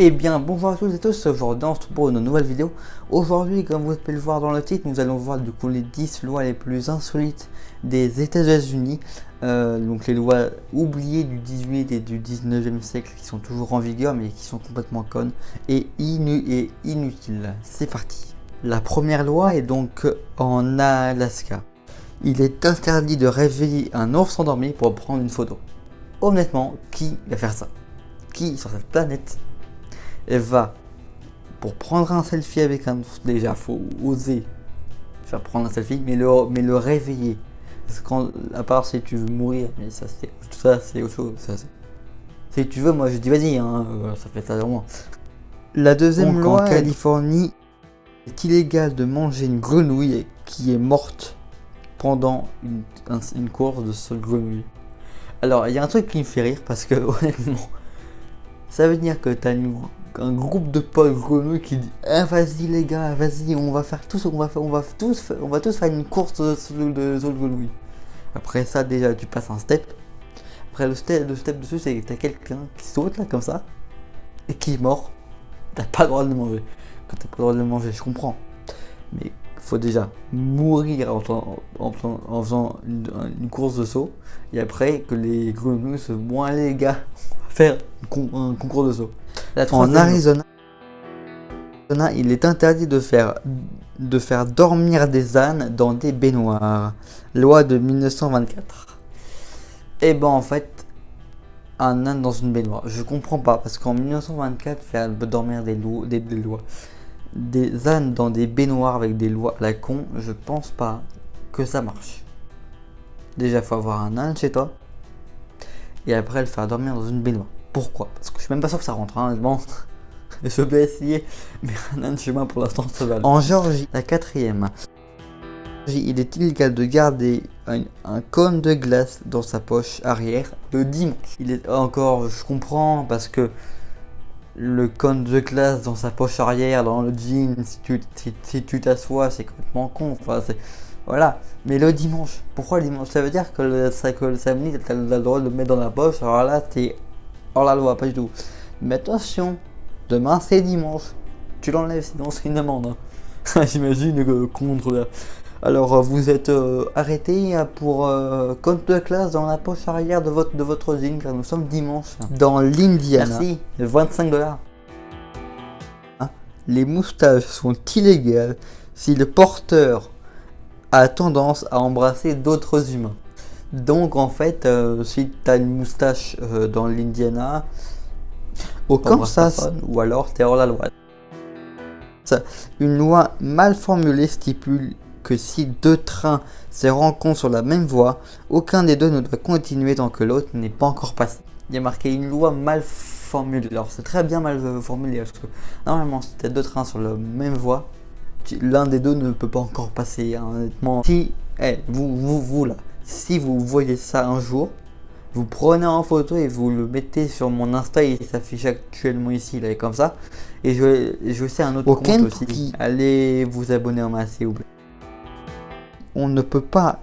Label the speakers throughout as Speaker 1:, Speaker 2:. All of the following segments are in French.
Speaker 1: Eh bien bonjour à tous et tous, aujourd'hui on se retrouve pour une nouvelle vidéo. Aujourd'hui, comme vous pouvez le voir dans le titre, nous allons voir du coup les 10 lois les plus insolites des États-Unis. Donc les lois oubliées du 18 et du 19e siècle qui sont toujours en vigueur mais qui sont complètement connes et inutiles. C'est parti. La première loi est donc en Alaska. Il est interdit de réveiller un ours endormi pour prendre une photo. Honnêtement, qui va faire ça? Qui sur cette planète va pour prendre un selfie avec un ours? Déjà faut oser faire prendre un selfie, mais le réveiller, parce que à part si tu veux mourir, mais ça c'est autre chose. Si tu veux, moi je dis vas-y, hein, ça fait ça vraiment. La deuxième loi en Californie, est illégal de manger une grenouille qui est morte pendant une course de seule grenouille. Alors il y a un truc qui me fait rire parce que honnêtement, ça veut dire que tu as un groupe de potes grenouilles qui dit vas-y les gars, vas-y, on va tous faire une course de grenouilles. Après ça déjà tu passes un step. Après le step dessus, c'est que t'as quelqu'un qui saute là comme ça et qui est mort. T'as pas le droit de le manger. Quand t'as pas le droit de le manger, je comprends. Mais faut déjà mourir en faisant une course de saut. Et après que les grenouilles se moins les gars, on va faire un concours de saut. En Arizona, il est interdit de faire dormir des ânes dans des baignoires. Loi de 1924. Et ben en fait, un âne dans une baignoire, je comprends pas, parce qu'en 1924, faire dormir des ânes dans des baignoires avec des lois à la con, je pense pas que ça marche. Déjà, faut avoir un âne chez toi, et après le faire dormir dans une baignoire. Pourquoi? Parce que je suis même pas sûr que ça rentre, hein, bon. Je peux essayer, mais un âne chez moi pour l'instant ça va. En Géorgie, la quatrième, il est illégal de garder un cône de glace dans sa poche arrière le dimanche. Il est encore, je comprends, parce que le cône de glace dans sa poche arrière, dans le jean, si tu t'assois, c'est complètement con. Enfin, voilà. Mais le dimanche, pourquoi le dimanche? Ça veut dire que le samedi, tu as le droit de le mettre dans la poche, alors là, t'es hors la loi, pas du tout. Mais attention, demain c'est dimanche, tu l'enlèves sinon c'est une amende. Hein. J'imagine contre là. Alors vous êtes arrêté pour compte de classe dans la poche arrière de votre jean car nous sommes dimanche. Dans l'Indiana. Merci, 25$. Hein? Les moustaches sont illégales si le porteur a tendance à embrasser d'autres humains. Donc en fait, si tu as une moustache dans l'Indiana, au Kansas, ou alors t'es hors la loi. Une loi mal formulée stipule que si deux trains se rencontrent sur la même voie, aucun des deux ne doit continuer tant que l'autre n'est pas encore passé. Il y a marqué une loi mal formulée. Alors c'est très bien mal formulé parce que normalement si tu as deux trains sur la même voie, l'un des deux ne peut pas encore passer. Hein, honnêtement. Si vous là, si vous voyez ça un jour, vous prenez en photo et vous le mettez sur mon Insta, il s'affiche actuellement ici, là, comme ça. Et je sais un autre compte aussi. Allez vous abonner en masse s'il vous plaît. On ne peut pas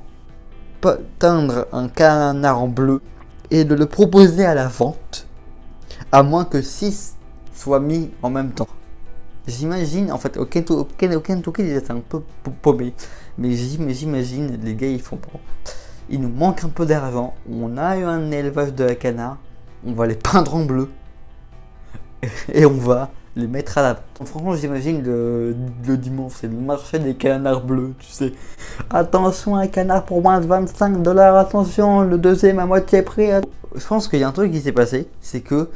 Speaker 1: teindre un canard en bleu et de le proposer à la vente, à moins que 6 soient mis en même temps. J'imagine, en fait, au Kentucky, c'est un peu paumé, mais j'imagine, les gars, ils font pas. Il nous manque un peu d'argent, on a eu un élevage de canards, on va les peindre en bleu et on va les mettre à la vente. Franchement, j'imagine le dimanche, c'est le marché des canards bleus, tu sais. Attention, un canard pour moins de 25$, attention, le deuxième à moitié prix. Je pense qu'il y a un truc qui s'est passé, c'est que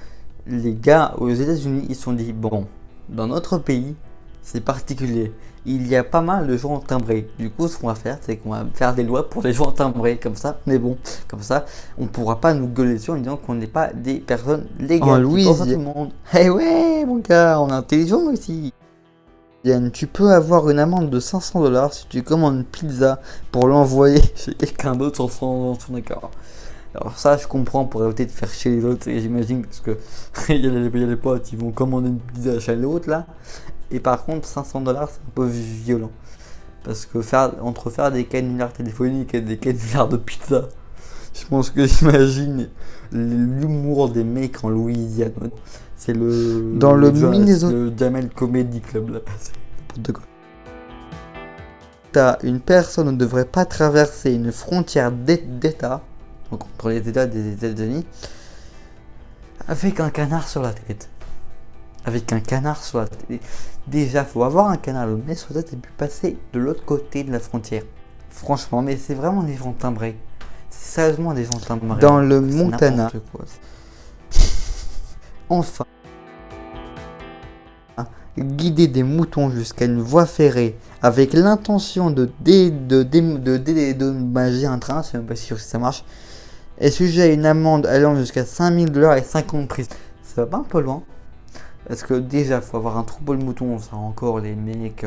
Speaker 1: les gars aux États-Unis, ils se sont dit, bon, dans notre pays, c'est particulier. Il y a pas mal de gens timbrés. Du coup, ce qu'on va faire, c'est qu'on va faire des lois pour les gens timbrés. Comme ça, mais bon, comme ça, on pourra pas nous gueuler dessus en disant qu'on n'est pas des personnes légales. En Louisiane. Eh ouais, mon gars, on est intelligent ici. Yann, tu peux avoir une amende de 500$ si tu commandes une pizza pour l'envoyer chez quelqu'un d'autre sans son accord. Alors ça, je comprends pour éviter de faire chier les autres, et j'imagine, parce que il y a les potes, ils vont commander une pizza chez l'autre là. Et par contre, 500$, c'est un peu violent. Parce que entre faire des canulars téléphoniques et des canulars de pizza, je pense que j'imagine l'humour des mecs en Louisiane. C'est le...
Speaker 2: Dans le
Speaker 1: c'est
Speaker 2: Minnesota.
Speaker 1: le Jamel Comedy Club, là. C'est n'importe quoi.
Speaker 2: Une personne ne devrait pas traverser une frontière d'État, donc entre les États des États-Unis,
Speaker 1: Avec un canard sur la tête. Avec un canard sur la tête. Déjà, faut avoir un canard le nez sur la tête et puis passer de l'autre côté de la frontière. Franchement, mais c'est vraiment des gens timbrés. C'est sérieusement des gens timbrés.
Speaker 2: dans le
Speaker 1: C'est
Speaker 2: Montana.
Speaker 1: n'importe quoi. Enfin,
Speaker 2: Guider des moutons jusqu'à une voie ferrée avec l'intention de dédommager un train, je sais même pas sûr si ça marche, est sujet à une amende allant jusqu'à 5 000 $ et 5 ans de prison.
Speaker 1: ça va pas un peu loin. Parce que déjà, faut avoir un troupeau de moutons, ça encore les mecs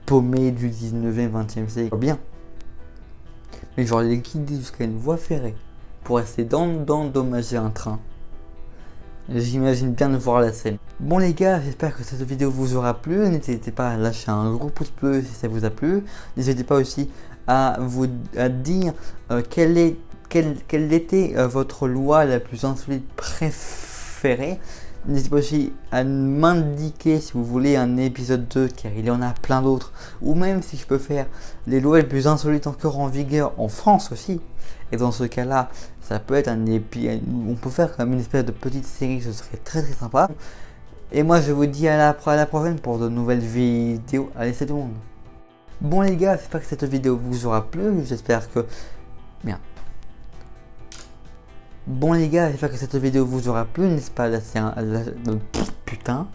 Speaker 1: paumés du 19e, 20e siècle. Bien. Mais genre les guider jusqu'à une voie ferrée pour essayer d'endommager un train. J'imagine bien de voir la scène. Bon les gars, j'espère que cette vidéo vous aura plu. N'hésitez pas à lâcher un gros pouce bleu si ça vous a plu. N'hésitez pas aussi à dire quelle était votre loi la plus insolite préférée. N'hésitez pas aussi à m'indiquer si vous voulez un épisode 2, car il y en a plein d'autres. Ou même si je peux faire les lois les plus insolites encore en vigueur en France aussi. Et dans ce cas-là, ça peut être on peut faire comme une espèce de petite série, ce serait très très sympa. Et moi je vous dis à la prochaine pour de nouvelles vidéos. Allez, c'est tout le monde. Bon les gars, j'espère que cette vidéo vous aura plu. J'espère que... Bien. Bon les gars, j'espère que cette vidéo vous aura plu. N'est-ce pas, là c'est un... Putain.